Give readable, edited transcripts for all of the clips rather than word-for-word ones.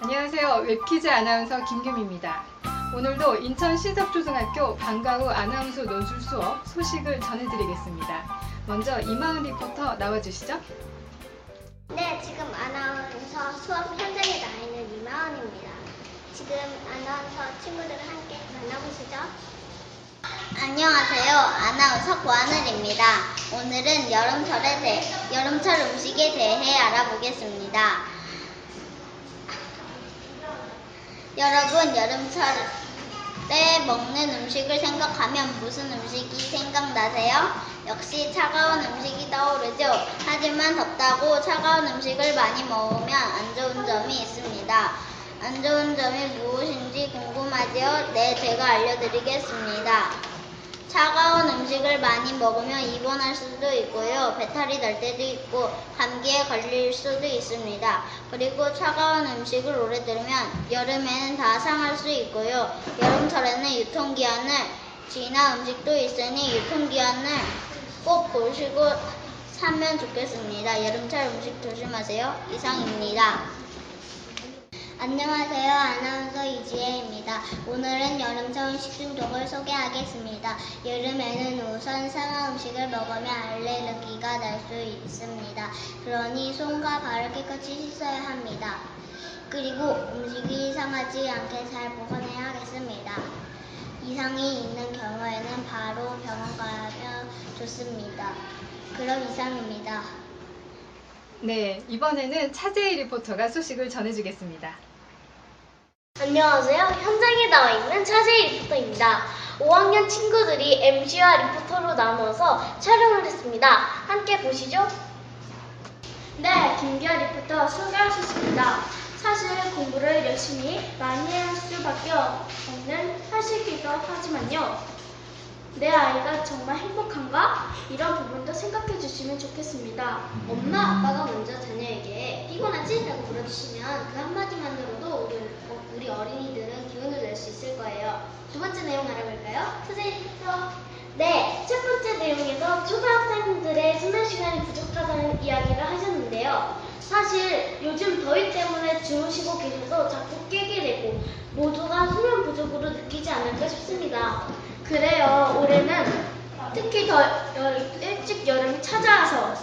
안녕하세요. 웹퀴즈 아나운서 김규미입니다. 오늘도 인천 신석초등학교 방과후 아나운서 논술 수업 소식을 전해드리겠습니다. 먼저 이마은 리포터 나와주시죠. 네, 지금 아나운서 수업 현장에 나 있는 이마은입니다. 지금 아나운서 친구들을 함께 만나보시죠. 안녕하세요. 아나운서 고하늘입니다. 오늘은 여름철 음식에 대해 알아보겠습니다. 여러분, 여름철에 먹는 음식을 생각하면 무슨 음식이 생각나세요? 역시 차가운 음식이 떠오르죠. 하지만 덥다고 차가운 음식을 많이 먹으면 안 좋은 점이 있습니다. 안 좋은 점이 무엇인지 궁금하지요? 네, 제가 알려드리겠습니다. 차가운 음식을 많이 먹으면 입원할 수도 있고요. 배탈이 날 때도 있고 감기에 걸릴 수도 있습니다. 그리고 차가운 음식을 오래 두면 여름에는 다 상할 수 있고요. 여름철에는 유통기한을 지난 음식도 있으니 유통기한을 꼭 보시고 사면 좋겠습니다. 여름철 음식 조심하세요. 이상입니다. 안녕하세요. 아나운서 이지혜입니다. 오늘은 여름철 음식 중독을 소개하겠습니다. 여름에는 우선 상한 음식을 먹으면 알레르기가 날 수 있습니다. 그러니 손과 발을 깨끗이 씻어야 합니다. 그리고 음식이 상하지 않게 잘 보관해야겠습니다. 이상이 있는 경우에는 바로 병원 가면 좋습니다. 그럼 이상입니다. 네, 이번에는 차재희 리포터가 소식을 전해주겠습니다. 안녕하세요. 현장에 나와 있는 차재희 리포터입니다. 5학년 친구들이 MC와 리포터로 나누어서 촬영을 했습니다. 함께 보시죠. 네, 김기아 리포터 소개하셨습니다. 사실 공부를 열심히 많이 할 수밖에 없는 사실이기도 하지만요. 내 아이가 정말 행복한가? 이런 부분도 생각해 주시면 좋겠습니다. 엄마, 아빠가 먼저 자녀에게 피곤하지? 라고 물어주시면 그 한마디만으로도 우리 어린이들은 기운을 낼 수 있을 거예요. 두 번째 내용 알아볼까요? 선생님부터. 네, 첫 번째 내용에서 초등학생들의 수면 시간이 부족하다는 이야기를 하셨는데요. 사실 요즘 더위 때문에 주무시고 계셔도 자꾸 깨게 되고 모두가 수면 부족으로 느끼지 않을까 싶습니다. 그래요, 올해는 특히 더 일찍 여름이 찾아와서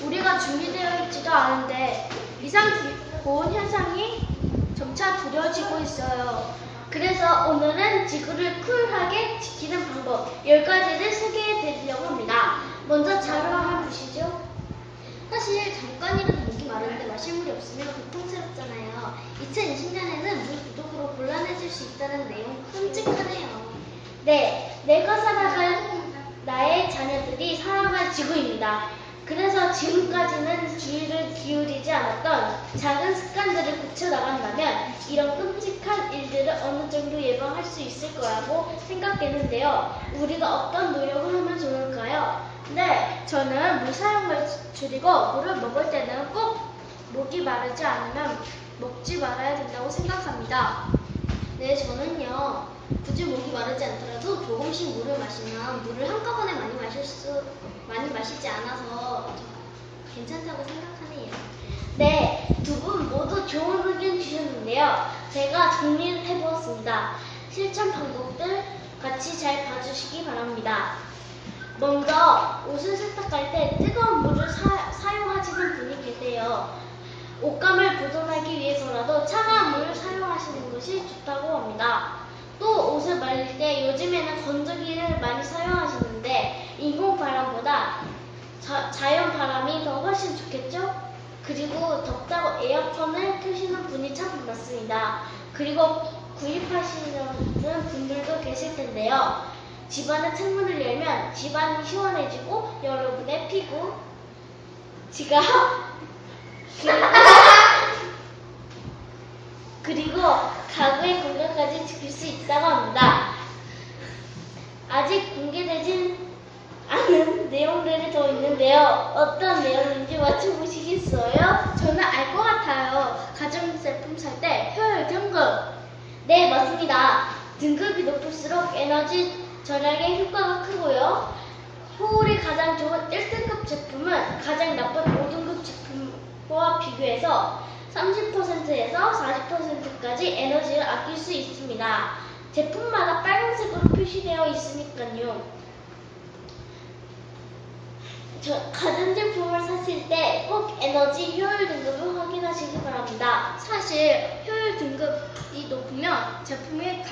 우리가 준비되어 있지도 않은데 이상기온 현상이 점차 두려워지고 있어요. 그래서 오늘은 지구를 쿨하게 지키는 방법 10가지를 소개해 드리려고 합니다. 먼저 자료 한번 보시죠. 사실 잠깐이라도 목이 마르는데 마실 물이 없으면 고통스럽잖아요. 2020년에는 물 부족으로 곤란해질 수 있다는 내용 끔찍하네요. 네, 내가 살아갈 나의 자녀들이 살아갈 지구입니다. 그래서 지금까지는 주의를 기울이지 않았던 작은 습관들을 고쳐나간다면 이런 끔찍한 일들을 어느 정도 예방할 수 있을 거라고 생각되는데요. 우리가 어떤 노력을 하면 좋을까요? 네, 저는 물 사용을 줄이고 물을 먹을 때는 꼭 목이 마르지 않으면 먹지 말아야 된다고 생각합니다. 네, 저는요. 굳이 목이 마르지 않더라도 조금씩 물을 마시면 물을 한꺼번에 많이 마시지 않아서 괜찮다고 생각하네요. 네, 두 분 모두 좋은 의견 주셨는데요. 제가 정리를 해보았습니다. 실천 방법들 같이 잘 봐주시기 바랍니다. 먼저 옷을 세탁할 때 뜨거운 물을 사용하시는 분이 계세요. 옷감을 보존하기 위해서라도 차가운 물을 사용하시는 것이 좋다고 합니다. 또 옷을 말릴 때 요즘에는 건조기를 많이 사용하시는데 인공바람보다 자연 바람이 더 훨씬 좋겠죠? 그리고 덥다고 에어컨을 켜시는 분이 참 많습니다. 그리고 구입하시는 분들도 계실 텐데요. 집안의 창문을 열면 집안이 시원해지고 여러분의 피부, 지갑, 그리고 가구의 건강까지 지킬 수 있다고 합니다. 아직 공개되진 않은 내용들이 더 있는데요. 어떤 내용인지 맞춰보시겠어요? 저는 알 것 같아요. 가전제품 살 때 효율 점검. 네, 맞습니다. 등급이 높을수록 에너지 절약의 효과가 크고요. 효율이 가장 좋은 1등급 제품은 가장 나쁜 5등급 제품과 비교해서 30%에서 40% 10%까지 에너지를 아낄 수 있습니다. 제품마다 빨간색으로 표시되어 있으니까요. 가전제품을 사실 때 꼭 에너지 효율 등급을 확인하시기 바랍니다. 사실 효율 등급이 높으면 제품의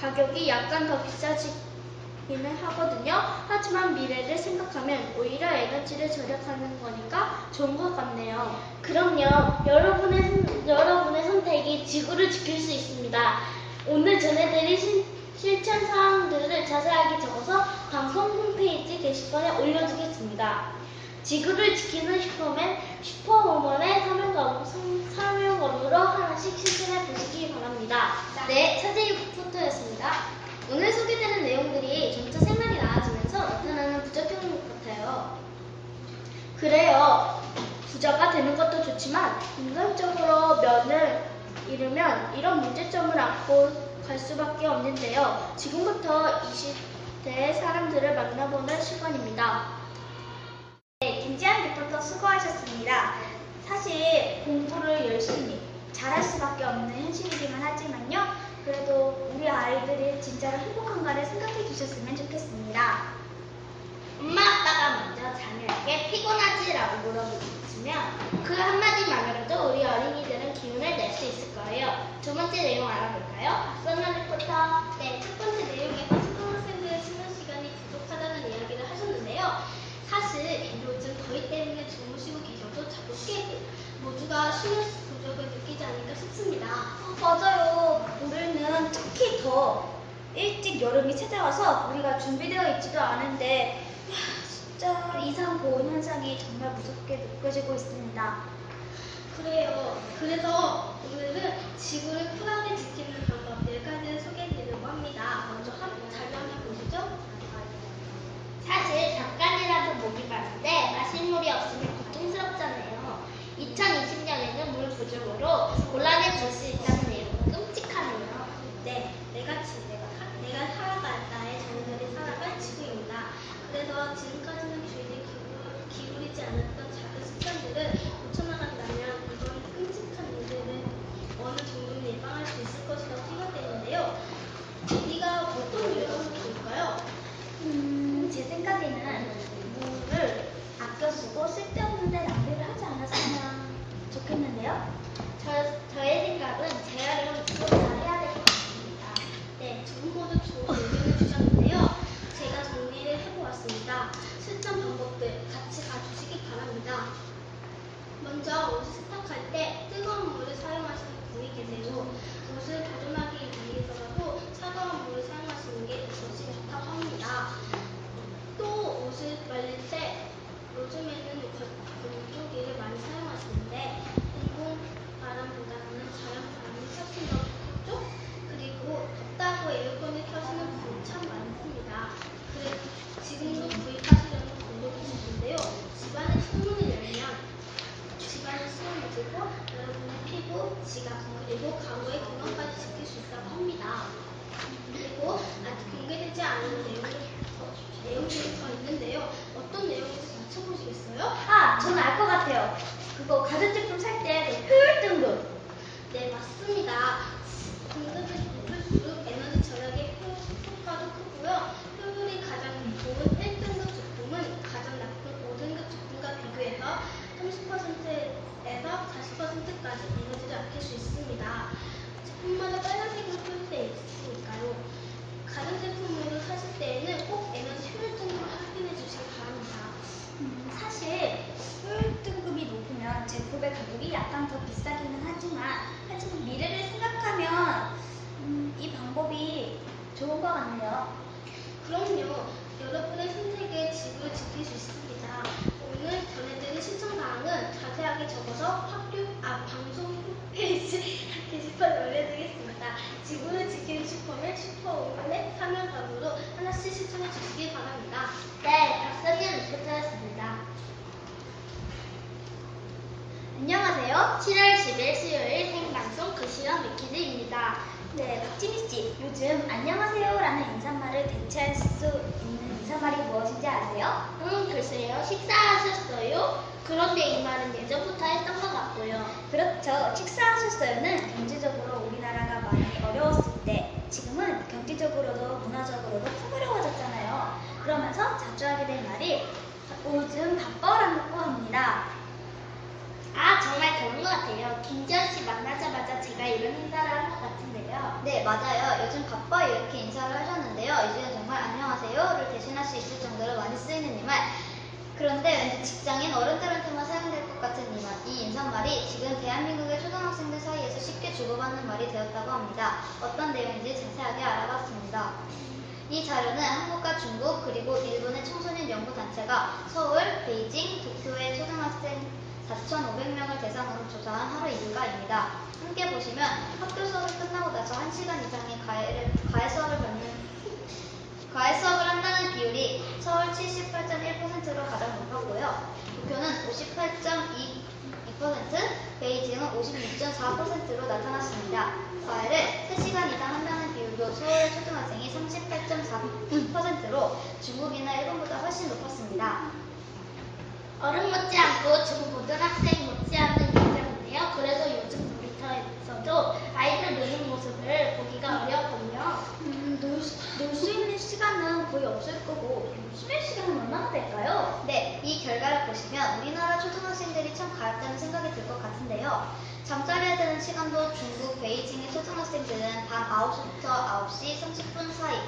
가격이 약간 더 비싸지기는 하거든요. 하지만 미래를 생각하면 오히려 에너지를 절약하는 거니까 좋은 것 같네요. 그럼요. 여러분의 선택이 지구를 지킬 수 있습니다. 오늘 전해드린 실천 사항들을 자세하게 적어서 방송 홈페이지 게시판에 올려두겠습니다. 지구를 지키는 슈퍼우먼의 사명감으로 하나씩 실천해 보시기 바랍니다. 네, 사진 포토였습니다. 오늘 소개되는 내용들이 점차 생활이 나아지면서 나타나는 부작용 같아요. 그래요. 부자가 되는 것도 좋지만 인간적으로 면을 잃으면 이런 문제점을 안고 갈 수밖에 없는데요. 지금부터 20대 사람들을 만나보는 시간입니다. 네, 김지한 리포터 수고하셨습니다. 사실 공부를 열심히 잘할 수밖에 없는 현실이기만 하지만요. 그래도 우리 아이들이 진짜로 행복한가를 생각해 주셨으면 좋겠습니다. 엄마 아빠가 먼저 자녀에게 피곤하지? 라고 물어보시면 그 한마디만으로도 우리 어린이들은 기운을 낼 수 있을 거예요. 두 번째 내용 알아볼까요? 박선아 리포터. 네, 첫 번째 내용에서 초등학생들의 수면 시간이 부족하다는 이야기를 하셨는데요. 사실 요즘 더위 때문에 주무시고 계셔도 자꾸 모두가 수면 부족을 느끼지 않을까 싶습니다. 맞아요. 올해는 특히 더 일찍 여름이 찾아와서 우리가 준비되어 있지도 않은데 진짜 이상 고온 현상이 정말 무섭게 느껴지고 있습니다. 그래요. 그래서 오늘은 지구를 쿨하게 지키는 방법 4가지를 소개해드리려고 합니다. 먼저 자료한번 보시죠. 사실 잠깐이라도 목이 마른데 마실 물이 없으면 고통스럽잖아요. 2020년에는 물 부족으로 곤란해 질 수 있다는 내용은 끔찍하네요. 네, 내가 살아갈 나의 자녀들이 살아갈 지구입니다. 그래서 지금까지는 주의를 기울이지 않았던 작은 습관들을 고쳐나간다면 이번 끔찍한 문제를 어느 정도는 예방할 수 있을 것이라고 생각되는데요. 우리가 어떤 유형을 좋을까요? 제 생각에는 물을 아껴 쓰고 쓸데없는 데 낭비를 하지 않았으면 좋겠는데요. 저의 생각은 재활용을 더 잘해야 될 것 같습니다. 네, 두 분 모두 좋은 의견을 주셨는데요. 제가 정리를 해보았습니다. 실천 방법들 같이 가주시기 바랍니다. 먼저 옷을 세탁할 때 뜨거운 물을 사용하시는 분이 계세요. 옷을 보존하기 위해서라도 차가운 물을 사용하시는 게 훨씬 좋다고 합니다. 또 옷을 말릴 때 요즘에는 건조기를 많이 사용하시는데 인공 바람보다는 자연 바람을 켜시는 게 좋겠죠? 그리고 덥다고 에어컨을 켜시는 분이 참 많습니다. 그래서 지금도 구입하시려는 분도 계시는데요. 집안의 창문을 열면 집안의 수온을 들고 여러분의 피부, 지각, 그리고 가구의 건강까지 지킬 수 있다고 합니다. 그리고 아직 공개되지 않은 내용들이 더 있는데요. 어떤 내용인지 맞춰보시겠어요? 아, 저는 알 것 같아요. 그거 가전제품 살 때 그 효율 등급. 네, 맞습니다. 등급이 높을수록 에너지 절약의 효과도 크고요. 효율이 가장 좋은 1등급 제품은 가장 나쁜 5등급 제품과 비교해서 30%에서 40%까지 에너지를 아낄 수 있습니다. 제품마다 빨간색으로 표시되어 있으니까요. 가전제품으로 사실 때에는 꼭 에너지 효율 등급을 확인해 주시기 바랍니다. 사실 효율 등급이 높으면 제품의 가격이 약간 더 비싸기는 하지만 미래를 생각하면 이 방법이 좋은 것 같네요. 그럼요. 여러분의 선택에 지구를 지킬 수 있습니다. 오늘 전해드린 신청사항은 자세하게 적어서 방송 홈페이지 게시판에 올려드리겠습니다. 지구를 지키는 슈퍼우먼의 사명감으로 하나씩 실천해 주시기 바랍니다. 네, 박선희 리포터였습니다. 안녕하세요. 7월 10일 수요일 생방송 그 시간 위키드입니다. 네, 박지미 씨, 요즘 안녕하세요라는 인사말을 대체할 수 있는 인사말이 무엇인지 아세요? 글쎄요. 식사하셨어요? 그런데 이 말은 예전부터 했던 것 같고요. 그렇죠. 식사하셨어요는 경제적으로 우리나라가 많이 어려웠을 때, 지금은 경제적으로도 문화적으로도 풍요로워졌잖아요. 그러면서 자주 하게 된 말이 요즘 바빠라고 합니다. 아, 정말 그런 것 같아요. 김지현 씨 만나자마자 제가 이런 인사를 한 것 같은데요. 네, 맞아요. 요즘 바빠 이렇게 인사를 하셨는데요. 이제는 정말 안녕하세요를 대신할 수 있을 정도로 많이 쓰이는 이 말. 그런데 왠지 직장인 어른들한테만 사용될 것 같은 이 인사말이 지금 대한민국의 초등학생들 사이에서 쉽게 주고받는 말이 되었다고 합니다. 어떤 내용인지 자세하게 알아봤습니다. 이 자료는 한국과 중국 그리고 일본의 청소년 연구단체가 서울, 베이징, 도쿄의 초등학생 4,500명을 대상으로 조사한 하루 일과입니다. 함께 보시면 학교 수업이 끝나고 나서 1시간 이상의 과외 수업을 한다는 비율이 서울 78.1%로 가장 높았고요. 도쿄는 58.2%, 베이징은 56.4%로 나타났습니다. 과외를 3시간 이상 한다는 비율도 서울의 초등학생이 38.4%로 중국이나 일본보다 훨씬 높았습니다. 어른 못지않고 중고등학생 못지않은 인상인데요. 그래서 요즘 놀이터에서도 아이들 노는 모습을 보기가 어렵거든요. 놀 수 있는 시간은 거의 없을 거고, 쉬는 시간은 얼마나 될까요? 네, 이 결과를 보시면 우리나라 초등학생들이 참 가엽다는 생각이 들 것 같은데요. 잠자리에 드는 시간도 중국 베이징의 초등학생들은 밤 9시부터 9시 30분 사이,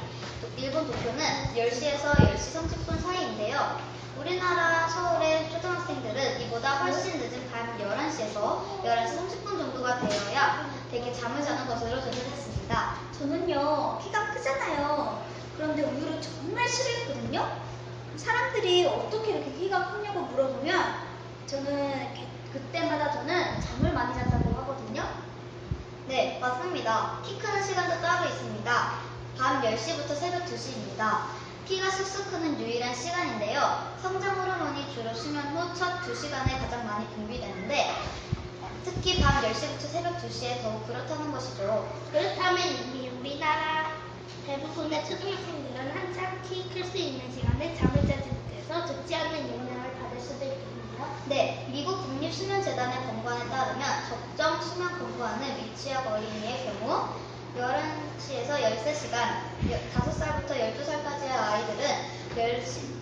일본 도쿄는 10시에서 10시 30분 사이인데요. 우리나라 서울의 초등학생들은 이보다 훨씬 늦은 밤 11시에서 11시 30분 정도가 되어야 되게 잠을 자는 것으로 조사됐습니다. 저는요, 키가 크잖아요. 그런데 우유를 정말 싫어했거든요. 사람들이 어떻게 이렇게 키가 크냐고 물어보면 그때마다 저는 잠을 많이 잤다고 하거든요. 네, 맞습니다. 키 크는 시간도 따로 있습니다. 밤 10시부터 새벽 2시입니다. 키가 쑥쑥 크는 유일한 시간인데요. 성장 호르몬이 주로 수면 후 첫 2시간에 가장 많이 분비되는데 특히 밤 10시부터 새벽 2시에 더욱 그렇다는 것이죠. 그렇다면 이미 우리나라 대부분의 초등학생들은 한창 키 클 수 있는 시간에 잠을 자지 못해서 좋지 않은 영향을 받을 수도 있겠네요. 네, 미국 국립수면재단의 권고안에 따르면 적정 수면 권고하는 위치학 어린이의 경우 11시에서 13시간, 5살부터 12살까지의 아이들은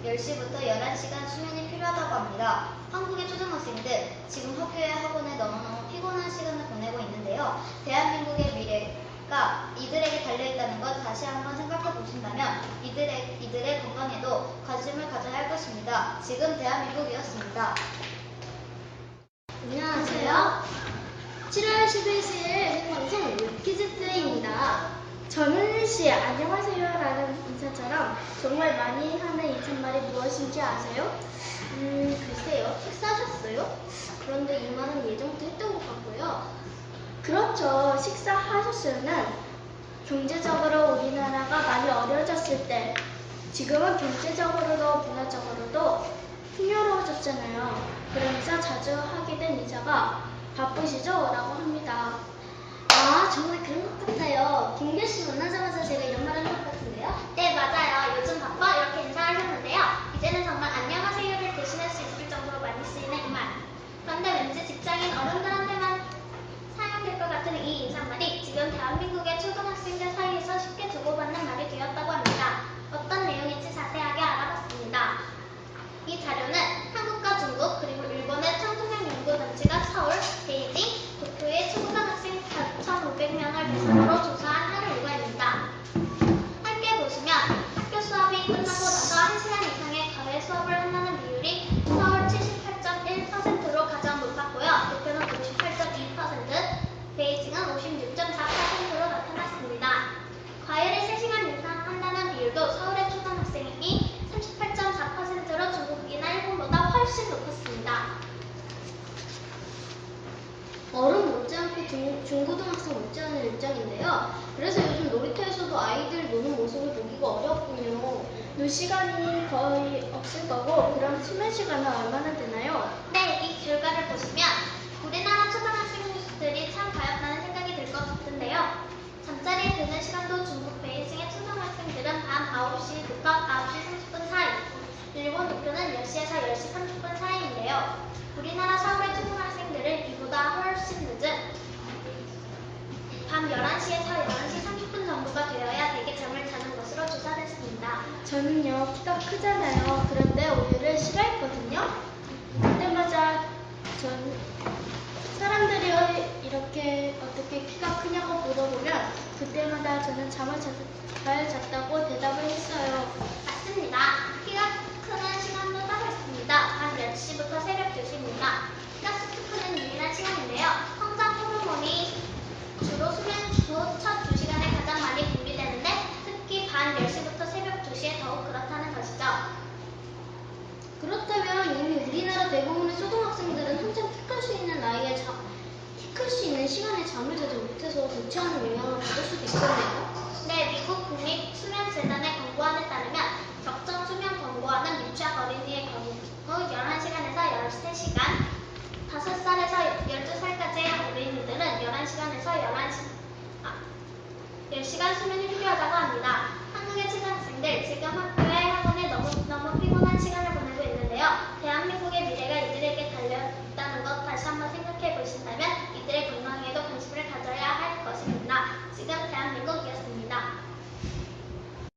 10시부터 11시간 수면이 필요하다고 합니다. 한국의 초등학생들, 지금 학교에 학원에 너무너무 피곤한 시간을 보내고 있는데요. 대한민국의 미래가 이들에게 달려있다는 것 다시 한번 생각해 보신다면 이들의 건강에도 관심을 가져야 할 것입니다. 지금 대한민국이었습니다. 안녕하세요. 7월 11일 생방송 퀴즈트입니다. 정은일 씨, 안녕하세요라는 인사처럼 정말 많이 하는 인사말이 무엇인지 아세요? 글쎄요. 식사하셨어요? 그런데 이 말은 예전부터 했던 것 같고요. 그렇죠. 식사하셨어요는 경제적으로 우리나라가 많이 어려워졌을 때, 지금은 경제적으로도 문화적으로도 풍요로워졌잖아요. 그러면서 자주 하게 된 인사가 바쁘시죠? 라고 합니다. 아, 정말 그런 것 같아요. 김규 씨 만나자마자 제가 이런 말 하는 것 같은데요? 네, 맞아요. 요즘 바빠 이렇게 인사하셨는데요. 이제는 정말 안녕하세요를 대신할 수 있을 정도로 많이 쓰이는 이 말. 그런데 왠지 직장인 어른들한테만 사용될 것 같은 이 인사말이 지금 대한민국의 초등학생들 사이에서 쉽게 주고받는 말이 되었다고 합니다. 어떤 내용인지 자세하게 알아봤습니다. 이 자료는 한국과 중국 그리고 일본의 청소년 연구단체가 서울, 베이징, 도쿄의 초등학생 4,500명을 대상으로 조사한 하루 일과입니다. 함께 보시면 학교 수업이 끝나고 나서 1시간 이상의 과외 수업을 한다는 비율이 서울 78.1%로 가장 높았고요. 도쿄는 58.2%, 베이징은 56.4%로 나타났습니다. 과외를 3시간 이상 한다는 비율도 서울의 초등학생이 38.4%로 중국이나 일본보다 훨씬 높았습니다. 어른 못지않고 중고등학생 못지않은 일정인데요. 그래서 요즘 놀이터에서도 아이들 노는 모습을 보기가 어렵군요. 놀 시간이 거의 없을 거고, 그럼 수면 시간은 얼마나 되나요? 네, 이 결과를 보시면 우리나라 초등학생들이 참 가엽다는 생각이 들 것 같은데요. 잠자리에 좋아합니다. 저는요, 키가 크잖아요. 그런데 우유를 싫어했거든요. 그때마다 전 사람들이 이렇게 어떻게 키가 크냐고 물어보면 그때마다 저는 잘 잤다고 대답을 했어요. 맞습니다. 키가 크는 시간도 따로 있습니다. 밤 10시부터 새벽 2시입니다. 가스트크는 유일한 시간인데요. 성장 호르몬이 주로 수면 후 첫 2시간에 가장 많이 분비되는데 특히 밤 10시부터 새벽 2시에 더욱 그렇다는 것이죠. 그렇다면 이미 우리나라 대부분의 초등학생들은 한참 키 클 수 있는 나이에 키 클 수 있는 시간에 잠을 자지 못해서 좋지 않은 영향을 받을 수도 있겠네요. 네, 미국 국립수면재단의 권고안에 따르면 적정 수면 권고하는 유치학 어린이의 경우 11시간에서 13시간, 5살에서 12살까지의 어린이들은 10시간 수면이 필요하다고 합니다. 한국의 초등학생들 지금 학교에 학원에 너무 피곤한 시간을